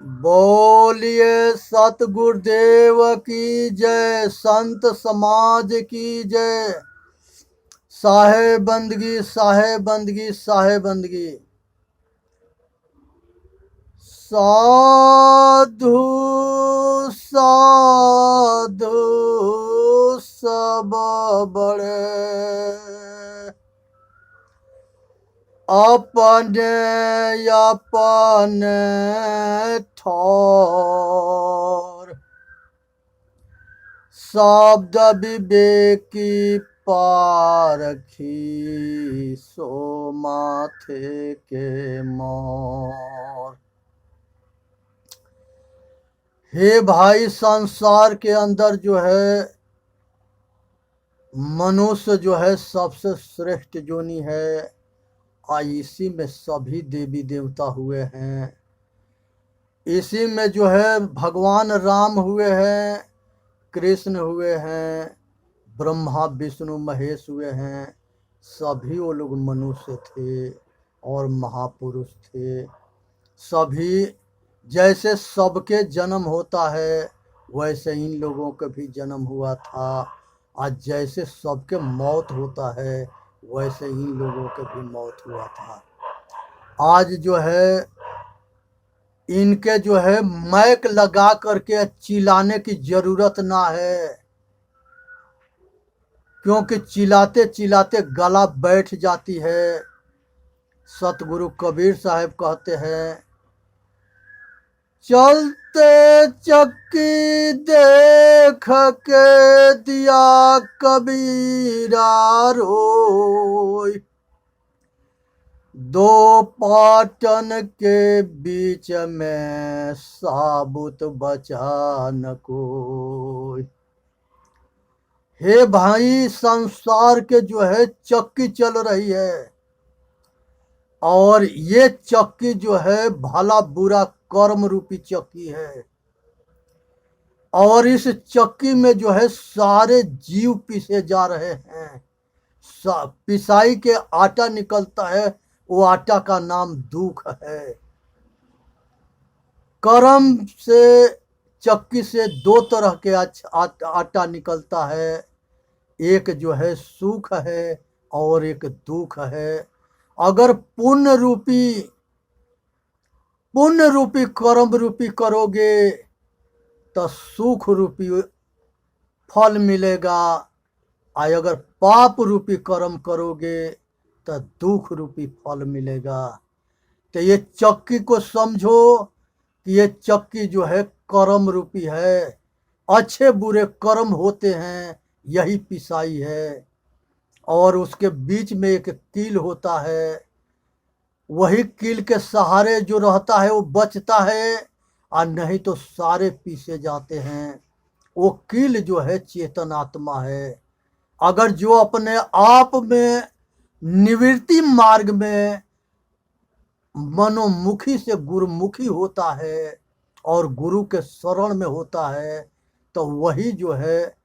बोलिए सतगुरुदेव की जय, संत समाज की जय। साहे बंदगी साहे बंदगी साहे बंदगी। साधु साधु सब बड़े, अपने अपने ठौर, शब्द विवेकी पारखी, सो माथे के मोर। हे भाई, संसार के अंदर जो है मनुष्य जो है सबसे श्रेष्ठ जोनी है। इसी में सभी देवी देवता हुए हैं। इसी में जो है भगवान राम हुए हैं, कृष्ण हुए हैं, ब्रह्मा विष्णु महेश हुए हैं। सभी वो लोग मनुष्य थे और महापुरुष थे। सभी जैसे सबके जन्म होता है वैसे इन लोगों का भी जन्म हुआ था। आज जैसे सबके मौत होता है वैसे इन लोगों का भी मौत हुआ था। आज जो है इनके जो है मैक लगा करके चिल्लाने की जरूरत ना है, क्योंकि चिल्लाते चिल्लाते गला बैठ जाती है। सतगुरु कबीर साहब कहते हैं, चलते चक्की देख के दिया कबीरा रोय, दो पाटन के बीच में साबुत बचा न कोई। हे भाई, संसार के जो है चक्की चल रही है और ये चक्की जो है भला बुरा कर्म रूपी चक्की है। और इस चक्की में जो है सारे जीव पीसे जा रहे हैं। पिसाई के आटा निकलता है, वो आटा का नाम दुख है। कर्म से चक्की से दो तरह के आटा निकलता है, एक जो है सुख है और एक दुख है। अगर पुण्य रूपी कर्म रूपी करोगे तो सुख रूपी फल मिलेगा, और अगर पाप रूपी कर्म करोगे तो दुख रूपी फल मिलेगा। तो ये चक्की को समझो कि ये चक्की जो है कर्म रूपी है। अच्छे बुरे कर्म होते हैं, यही पिसाई है। और उसके बीच में एक कील होता है, वही कील के सहारे जो रहता है वो बचता है, और नहीं तो सारे पीसे जाते हैं। वो कील जो है चेतन आत्मा है। अगर जो अपने आप में निवृत्ति मार्ग में मनोमुखी से गुरुमुखी होता है और गुरु के शरण में होता है, तो वही जो है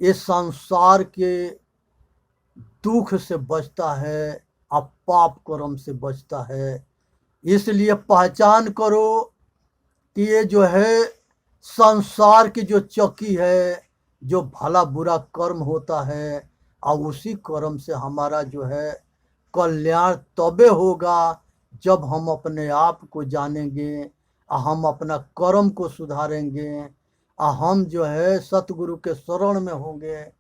ये संसार के दुख से बचता है और पाप कर्म से बचता है। इसलिए पहचान करो कि ये जो है संसार की जो चक्की है, जो भला बुरा कर्म होता है, और उसी कर्म से हमारा जो है कल्याण तबे होगा जब हम अपने आप को जानेंगे, हम अपना कर्म को सुधारेंगे, हम जो है सतगुरु के शरण में होंगे।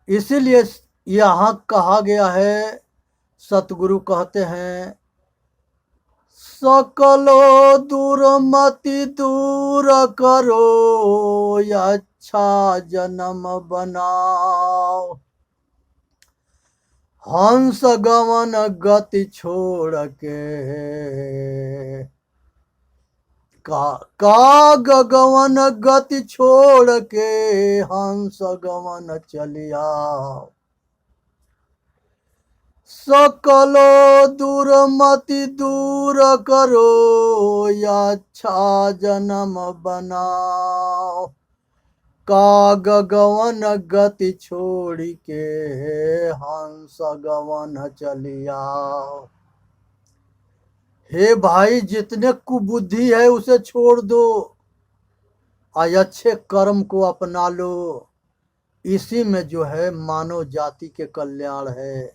इसीलिए यहाँ कहा गया है, सतगुरु कहते हैं, सकलो दुर्मति दूर करो, अच्छा जन्म बनाओ, हंस गमन गति छोड़ के, काग गमन गति छोड़ के, हंस गमन चलिया, सकलो दुर्मति दूर करो, अच्छा जन्म बनाओ, काग गवन गति छोड़ के, हंस गवन चलिया। हे भाई, जितने कुबुद्धि है उसे छोड़ दो, आज अच्छे कर्म को अपना लो। इसी में जो है मानव जाति के कल्याण है।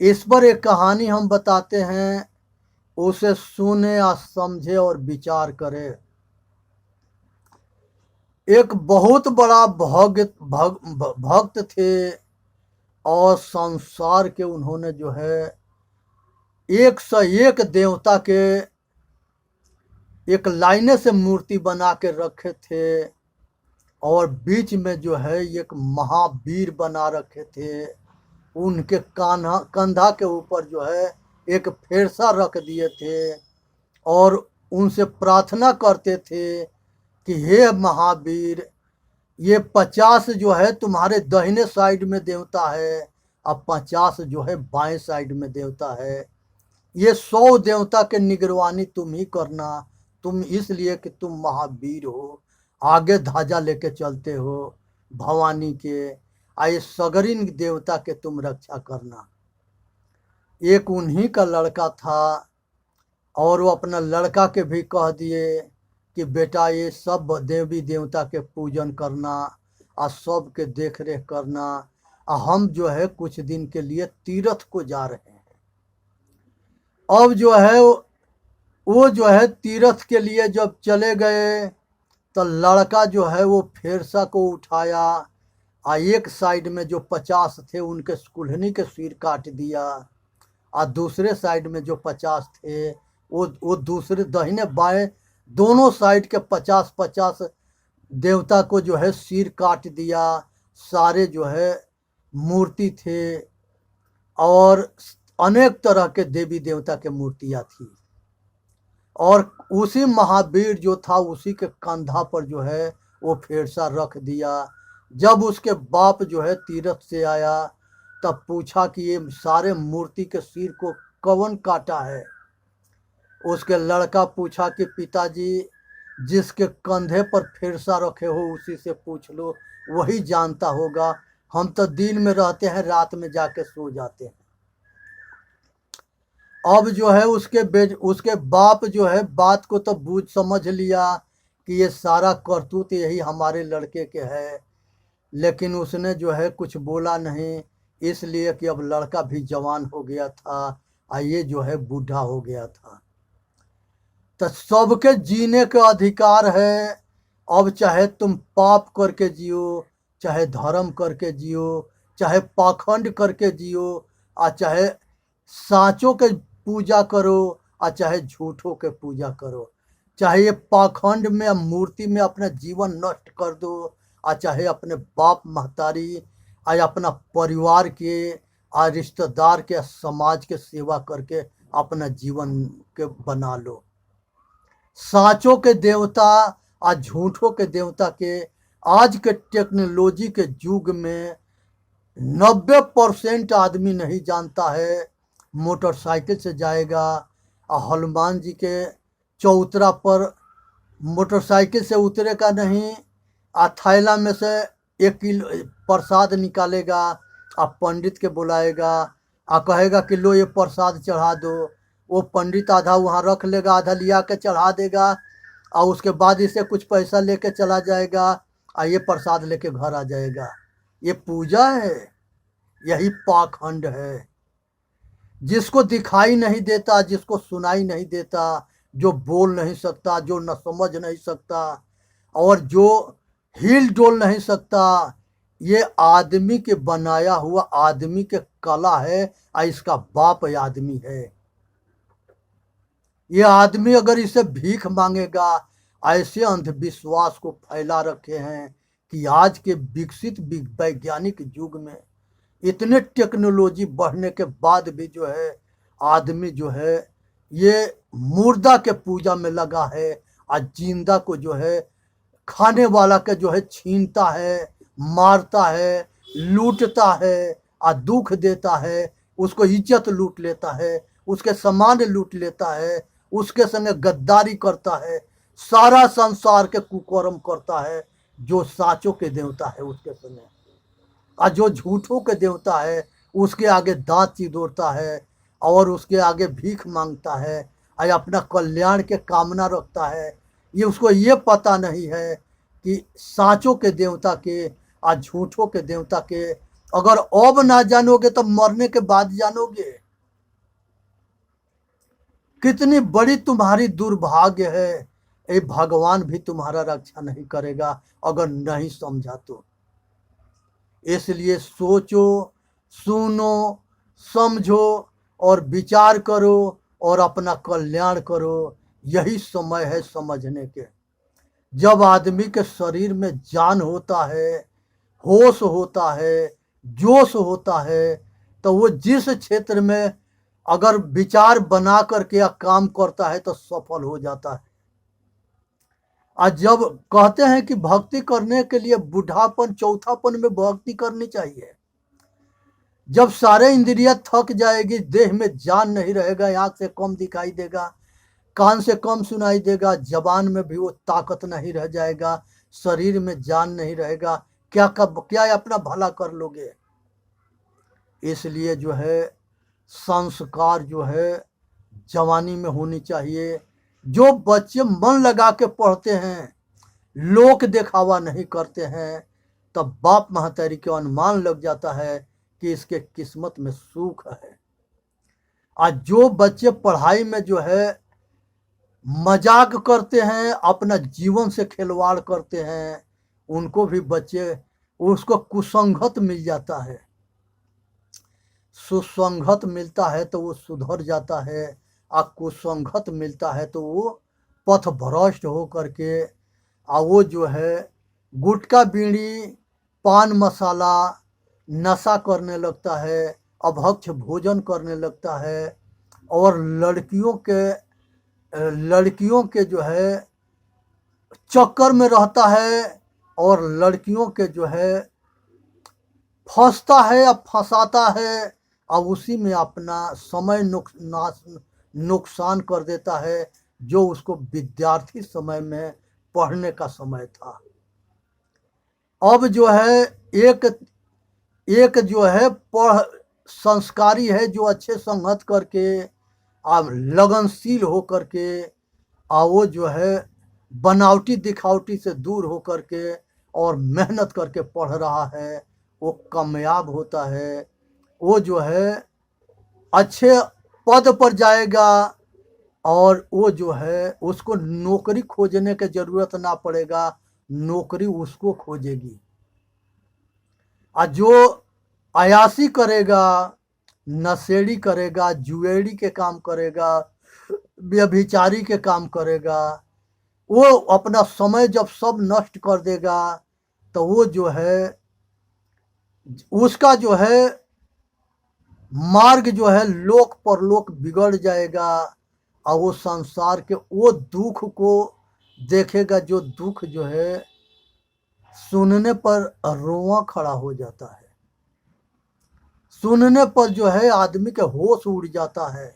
इस पर एक कहानी हम बताते हैं, उसे सुने या समझे और विचार करे। एक बहुत बड़ा भक्त थे, और संसार के उन्होंने जो है 101 देवता के एक लाइने से मूर्ति बना के रखे थे, और बीच में जो है एक महावीर बना रखे थे। उनके कंधा के ऊपर जो है एक फेरसा रख दिए थे, और उनसे प्रार्थना करते थे कि हे महावीर, ये 50 जो है तुम्हारे दाहिने साइड में देवता है, अब 50 जो है बाएं साइड में देवता है। ये 100 देवता के निगरानी तुम ही करना, तुम इसलिए कि तुम महावीर हो, आगे ध्वजा लेके चलते हो भवानी के, आए सगरीन देवता के तुम रक्षा करना। एक उन्हीं का लड़का था, और वो अपना लड़का के भी कह दिए कि बेटा ये सब देवी देवता के पूजन करना और सब के देख रेख करना, और हम जो है कुछ दिन के लिए तीर्थ को जा रहे हैं। अब जो है वो जो है तीर्थ के लिए जब चले गए, तो लड़का जो है वो फेरसा को उठाया, और एक साइड में जो 50 थे उनके कुल्हनी के सिर काट दिया, और दूसरे साइड में जो 50 थे वो दूसरे दाहिने बाएं दोनों साइड के 50-50 देवता को जो है सिर काट दिया। सारे जो है मूर्ति थे, और अनेक तरह के देवी देवता के मूर्तियां थी, और उसी महावीर जो था उसी के कंधा पर जो है वो फेरसा रख दिया। जब उसके बाप जो है तीर्थ से आया, तब पूछा कि ये सारे मूर्ति के सिर को कौन काटा है। उसके लड़का पूछा कि पिताजी, जिसके कंधे पर फेरसा रखे हो उसी से पूछ लो, वही जानता होगा, हम तो दिन में रहते हैं, रात में जाके सो जाते हैं। अब जो है उसके बाप जो है बात को तो बूझ समझ लिया कि ये सारा करतूत यही हमारे लड़के के है, लेकिन उसने जो है कुछ बोला नहीं, इसलिए कि अब लड़का भी जवान हो गया था और ये जो है बूढ़ा हो गया था। तो सबके जीने का अधिकार है। अब चाहे तुम पाप करके जियो, चाहे धर्म करके जियो, चाहे पाखंड करके जियो, और चाहे साँचों के पूजा करो, और चाहे झूठों के पूजा करो, चाहे ये पाखंड में मूर्ति में अपना जीवन नष्ट कर दो, और चाहे अपने बाप महतारी और अपना परिवार के और रिश्तेदार के समाज के सेवा करके अपना जीवन के बना लो। साँचों के देवता और झूठों के देवता के आज के टेक्नोलॉजी के युग में 90% आदमी नहीं जानता है। मोटरसाइकिल से जाएगा और हनुमान जी के चौतरा पर मोटरसाइकिल से उतरेगा नहीं, और थैला में से 1 किलो प्रसाद निकालेगा और पंडित के बुलाएगा और कहेगा कि लो ये प्रसाद चढ़ा दो। वो पंडित आधा वहाँ रख लेगा, आधा लिया के चढ़ा देगा, और उसके बाद इसे कुछ पैसा लेके चला जाएगा और ये प्रसाद लेके घर आ जाएगा। ये पूजा है? यही पाखंड है। जिसको दिखाई नहीं देता, जिसको सुनाई नहीं देता, जो बोल नहीं सकता, जो न समझ नहीं सकता, और जो हिल डोल नहीं सकता, ये आदमी के बनाया हुआ आदमी के कला है, और इसका बाप आदमी है। ये आदमी अगर इसे भीख मांगेगा, ऐसे अंधविश्वास को फैला रखे हैं कि आज के विकसित वैज्ञानिक युग में इतने टेक्नोलॉजी बढ़ने के बाद भी जो है आदमी जो है ये मुर्दा के पूजा में लगा है, और जिंदा को जो है खाने वाला के जो है छीनता है, मारता है, लूटता है और दुख देता है, उसको इज्जत लूट लेता है, उसके सामान लूट लेता है, उसके संगे गद्दारी करता है, सारा संसार के कुकर्म करता है। जो साँचों के देवता है उसके संगे, और जो झूठों के देवता है उसके आगे दांत चिदोड़ता है, और उसके आगे भीख मांगता है और अपना कल्याण के कामना रखता है। ये उसको ये पता नहीं है कि साँचों के देवता के और झूठों के देवता के अगर अब ना जानोगे तो मरने के बाद जानोगे। कितनी बड़ी तुम्हारी दुर्भाग्य है। ये भगवान भी तुम्हारा रक्षा नहीं करेगा अगर नहीं समझा तो। इसलिए सोचो, सुनो, समझो और विचार करो और अपना कल्याण करो। यही समय है समझने के। जब आदमी के शरीर में जान होता है, होश होता है, जोश होता है, तो वो जिस क्षेत्र में अगर विचार बना करके या काम करता है तो सफल हो जाता है। और जब कहते हैं कि भक्ति करने के लिए बुढ़ापन चौथापन में भक्ति करनी चाहिए, जब सारे इंद्रियां थक जाएगी, देह में जान नहीं रहेगा, आंख से कम दिखाई देगा, कान से कम सुनाई देगा, जबान में भी वो ताकत नहीं रह जाएगा, शरीर में जान नहीं रहेगा, क्या अपना भला कर लोगे। इसलिए जो है संस्कार जो है जवानी में होनी चाहिए। जो बच्चे मन लगा के पढ़ते हैं, लोक दिखावा नहीं करते हैं, तब बाप महतारी के अनुमान लग जाता है कि इसके किस्मत में सुख है। आज जो बच्चे पढ़ाई में जो है मजाक करते हैं, अपना जीवन से खिलवाड़ करते हैं, उनको भी बच्चे उसको कुसंगत मिल जाता है। सुसंगत मिलता है तो वो सुधर जाता है, और कुसंगत मिलता है तो वो पथ भ्रष्ट हो करके वो जो है गुटखा बीड़ी पान मसाला नशा करने लगता है, अभक्ष भोजन करने लगता है, और लड़कियों के जो है चक्कर में रहता है, और लड़कियों के जो है फंसता है या फंसाता है, और उसी में अपना समय नुकसान कर देता है, जो उसको विद्यार्थी समय में पढ़ने का समय था। अब जो है एक जो है पढ़ संस्कारी है, जो अच्छे संगत करके लगनशील हो करके वो जो है बनावटी दिखावटी से दूर हो करके और मेहनत करके पढ़ रहा है, वो कामयाब होता है। वो जो है अच्छे पद पर जाएगा, और वो जो है उसको नौकरी खोजने की जरूरत ना पड़ेगा, नौकरी उसको खोजेगी। और जो अयासी करेगा, नशेड़ी करेगा, जुएड़ी के काम करेगा, व्यभिचारी के काम करेगा, वो अपना समय जब सब नष्ट कर देगा, तो वो जो है उसका जो है मार्ग जो है लोक परलोक बिगड़ जाएगा, और वो संसार के वो दुख को देखेगा, जो दुख जो है सुनने पर रोआ खड़ा हो जाता है, सुनने पर जो है आदमी के होश उड़ जाता है।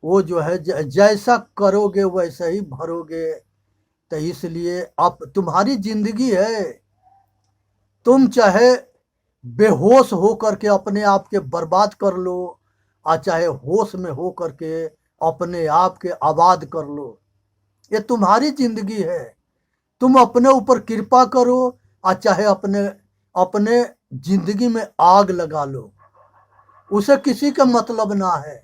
वो जो है जैसा करोगे वैसे ही भरोगे। तो इसलिए अब तुम्हारी जिंदगी है, तुम चाहे बेहोश हो करके अपने आप के बर्बाद कर लो, और चाहे होश में हो करके अपने आप के आबाद कर लो। ये तुम्हारी जिंदगी है, तुम अपने ऊपर कृपा करो, और चाहे अपने जिंदगी में आग लगा लो, उसे किसी का मतलब ना है,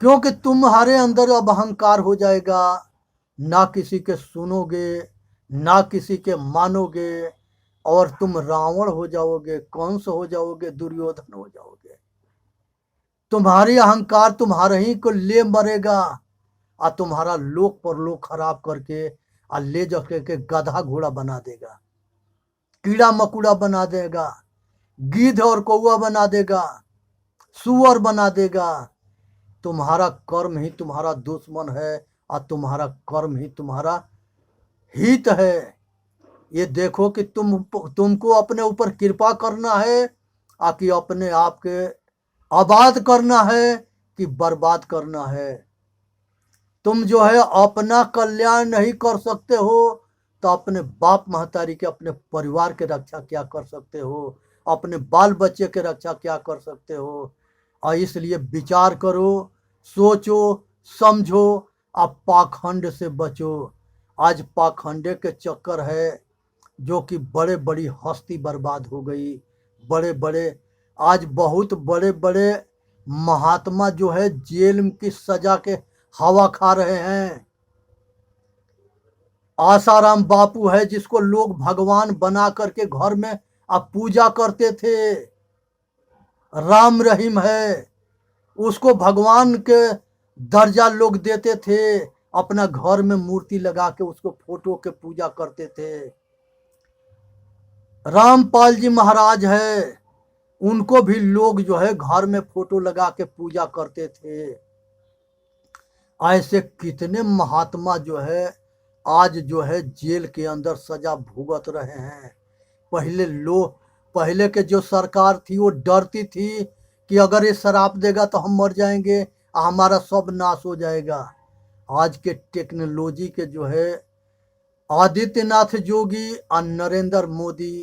क्योंकि तुम्हारे अंदर अब अहंकार हो जाएगा, ना किसी के सुनोगे, ना किसी के मानोगे, और तुम रावण हो जाओगे, कंस हो जाओगे, दुर्योधन हो जाओगे। तुम्हारी अहंकार तुम्हारे ही को ले मरेगा, और तुम्हारा लोक परलोक खराब करके और ले जाके के गधा घोड़ा बना देगा, कीड़ा मकुड़ा बना देगा, गीध और कौआ बना देगा, सुअर बना देगा। तुम्हारा कर्म ही तुम्हारा दुश्मन है, और तुम्हारा कर्म ही तुम्हारा हित है। ये देखो कि तुमको अपने ऊपर कृपा करना है, कि अपने आप के आबाद करना है कि बर्बाद करना है। तुम जो है अपना कल्याण नहीं कर सकते हो, तो अपने बाप महतारी के, अपने परिवार के रक्षा क्या कर सकते हो, अपने बाल बच्चे के रक्षा क्या कर सकते हो। और इसलिए विचार करो, सोचो, समझो, अब पाखंड से बचो। आज पाखंडे के चक्कर है जो कि बड़े बड़ी हस्ती बर्बाद हो गई। बड़े बड़े आज बहुत बड़े बड़े महात्मा जो है जेल की सजा के हवा खा रहे हैं। आसाराम बापू है जिसको लोग भगवान बना करके घर में अब पूजा करते थे। राम रहीम है, उसको भगवान के दर्जा लोग देते थे। अपना घर में मूर्ति लगा के उसको फोटो के पूजा करते थे। रामपाल जी महाराज है, उनको भी लोग जो है घर में फोटो लगा के पूजा करते थे। ऐसे कितने महात्मा जो है आज जो है जेल के अंदर सजा भुगत रहे हैं। पहले के जो सरकार थी वो डरती थी कि अगर ये शराब देगा तो हम मर जाएंगे, हमारा सब नाश हो जाएगा। आज के टेक्नोलॉजी के जो है आदित्यनाथ योगी और नरेंद्र मोदी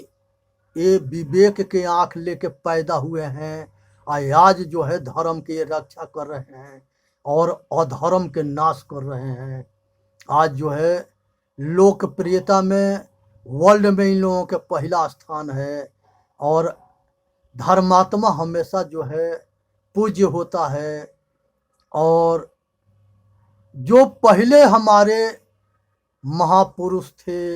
ये विवेक के आंख लेके पैदा हुए हैं और आज जो है धर्म की रक्षा कर रहे हैं और अधर्म के नाश कर रहे हैं। आज जो है लोकप्रियता में वर्ल्ड में इन लोगों के पहला स्थान है और धर्मात्मा हमेशा जो है पूज्य होता है। और जो पहले हमारे महापुरुष थे,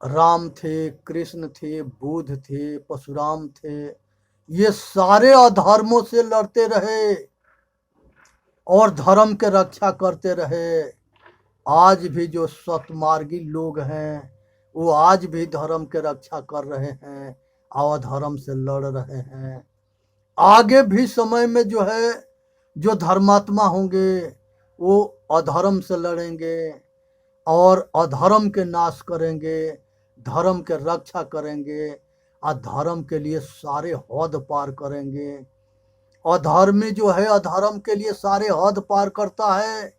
राम थे, कृष्ण थे, बुद्ध थे, परशुराम थे, ये सारे अधर्मों से लड़ते रहे और धर्म के रक्षा करते रहे। आज भी जो सतमार्गी लोग हैं वो आज भी धर्म के रक्षा कर रहे हैं और अधर्म से लड़ रहे हैं। आगे भी समय में जो है जो धर्मात्मा होंगे वो अधर्म से लड़ेंगे और अधर्म के नाश करेंगे, धर्म के रक्षा करेंगे और धर्म के लिए सारे हद पार करेंगे। अधर्मी जो है अधर्म के लिए सारे हद पार करता है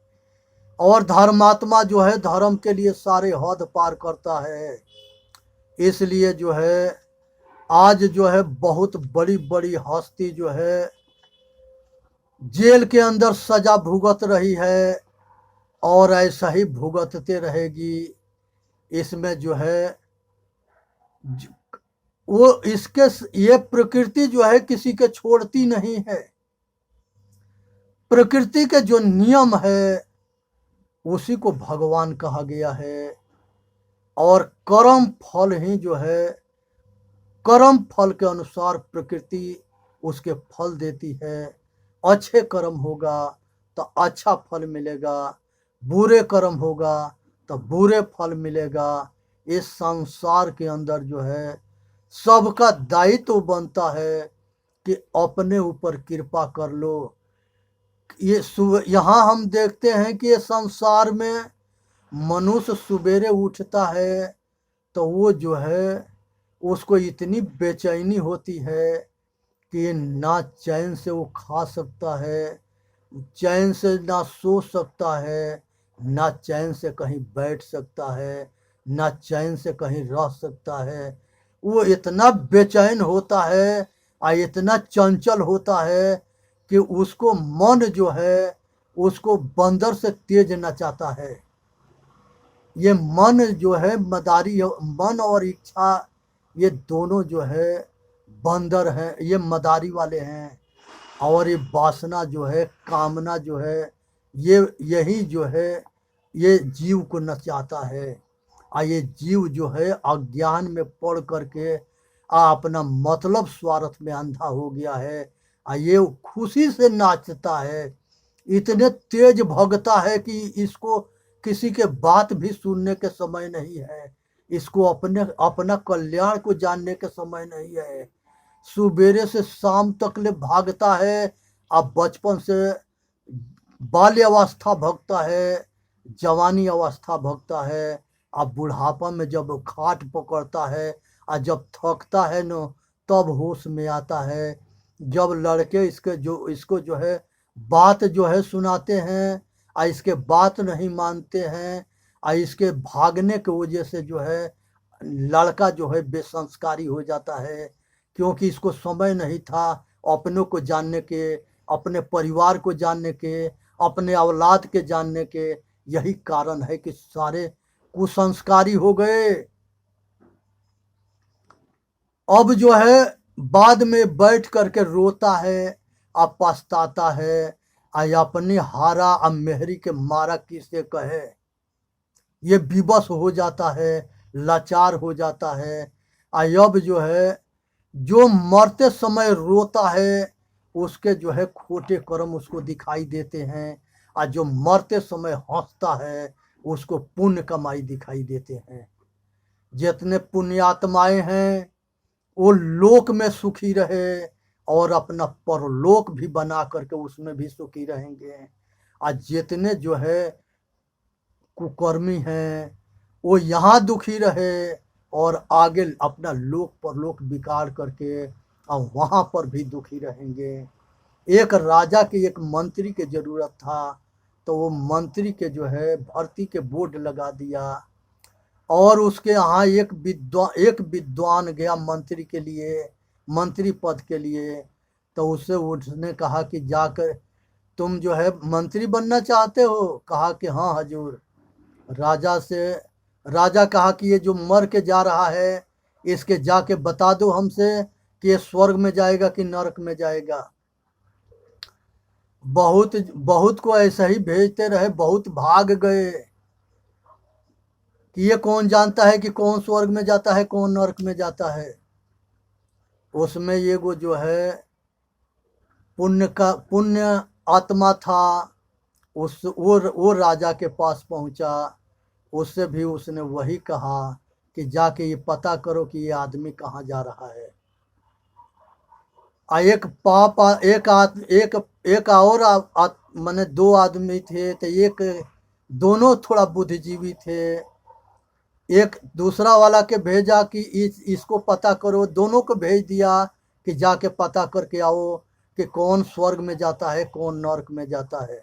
और धर्मात्मा जो है धर्म के लिए सारे हद पार करता है। इसलिए जो है आज जो है बहुत बड़ी बड़ी हस्ती जो है जेल के अंदर सजा भुगत रही है और ऐसा ही भुगतते रहेगी। इसमें जो है वो इसके ये प्रकृति जो है किसी के छोड़ती नहीं है। प्रकृति के जो नियम है उसी को भगवान कहा गया है और कर्म फल ही जो है कर्म फल के अनुसार प्रकृति उसके फल देती है। अच्छे कर्म होगा तो अच्छा फल मिलेगा, बुरे कर्म होगा तो बुरे फल मिलेगा। इस संसार के अंदर जो है सबका दायित्व बनता है कि अपने ऊपर कृपा कर लो। यहाँ हम देखते हैं कि ये संसार में मनुष्य सवेरे उठता है तो वो जो है उसको इतनी बेचैनी होती है कि ना चैन से वो खा सकता है, चैन से ना सो सकता है, ना चैन से कहीं बैठ सकता है, ना चैन से कहीं रह सकता है। वो इतना बेचैन होता है और इतना चंचल होता है कि उसको मन जो है उसको बंदर से तेज नचाता है। ये मन जो है मदारी, मन और इच्छा ये दोनों जो है बंदर हैं, ये मदारी वाले हैं। और ये वासना जो है, कामना जो है, ये यही जो है ये जीव को नचाता है। और ये जीव जो है अज्ञान में पड़ करके अपना मतलब स्वार्थ में अंधा हो गया है और ये खुशी से नाचता है। इतने तेज भगता है कि इसको किसी के बात भी सुनने के समय नहीं है, इसको अपना कल्याण को जानने के समय नहीं है। सुबेरे से शाम तक ले भागता है। अब बचपन से बाल्य अवस्था भगता है, जवानी अवस्था भगता है, अब बुढ़ापा में जब खाट पकड़ता है और जब थकता है न तब होश में आता है। जब लड़के इसको जो है बात जो है सुनाते हैं और इसके बात नहीं मानते हैं और इसके भागने की वजह से जो है लड़का जो है बेसंस्कारी हो जाता है, क्योंकि इसको समय नहीं था अपनों को जानने के, अपने परिवार को जानने के, अपने औलाद के जानने के। यही कारण है कि सारे कुसंस्कारी हो गए। अब जो है बाद में बैठ करके रोता है, अब पछताता है, आई अपनी हारा अब मेहरी के मारा किसे कहे। ये विवश हो जाता है, लाचार हो जाता है। अब जो है जो मरते समय रोता है उसके जो है खोटे कर्म उसको दिखाई देते हैं, और जो मरते समय हंसता है उसको पुण्य कमाई दिखाई देते हैं। जितने पुण्यात्माएं हैं वो लोक में सुखी रहे और अपना परलोक भी बना करके उसमें भी सुखी रहेंगे। आज जितने जो है कुकर्मी हैं वो यहाँ दुखी रहे और आगे अपना लोक परलोक बिगाड़ करके और वहाँ पर भी दुखी रहेंगे। एक राजा की एक मंत्री की जरूरत था, तो वो मंत्री के जो है भर्ती के बोर्ड लगा दिया, और उसके यहाँ एक विद्वान गया मंत्री के लिए, मंत्री पद के लिए। तो उससे उसने कहा कि जाकर तुम जो है मंत्री बनना चाहते हो? कहा कि हाँ हजूर। राजा कहा कि ये जो मर के जा रहा है इसके जाके बता दो हमसे कि ये स्वर्ग में जाएगा कि नरक में जाएगा। बहुत बहुत को ऐसा ही भेजते रहे, बहुत भाग गए कि ये कौन जानता है कि कौन स्वर्ग में जाता है कौन नरक में जाता है। उसमें ये वो जो है पुण्य आत्मा था, वो राजा के पास पहुंचा। उससे भी उसने वही कहा कि जाके ये पता करो कि ये आदमी कहाँ जा रहा है। एक पाप एक और माने दो आदमी थे, तो एक दोनों थोड़ा बुद्धिजीवी थे। एक दूसरा वाला के भेजा कि इसको पता करो, दोनों को भेज दिया कि जाके पता करके आओ कि कौन स्वर्ग में जाता है कौन नरक में जाता है।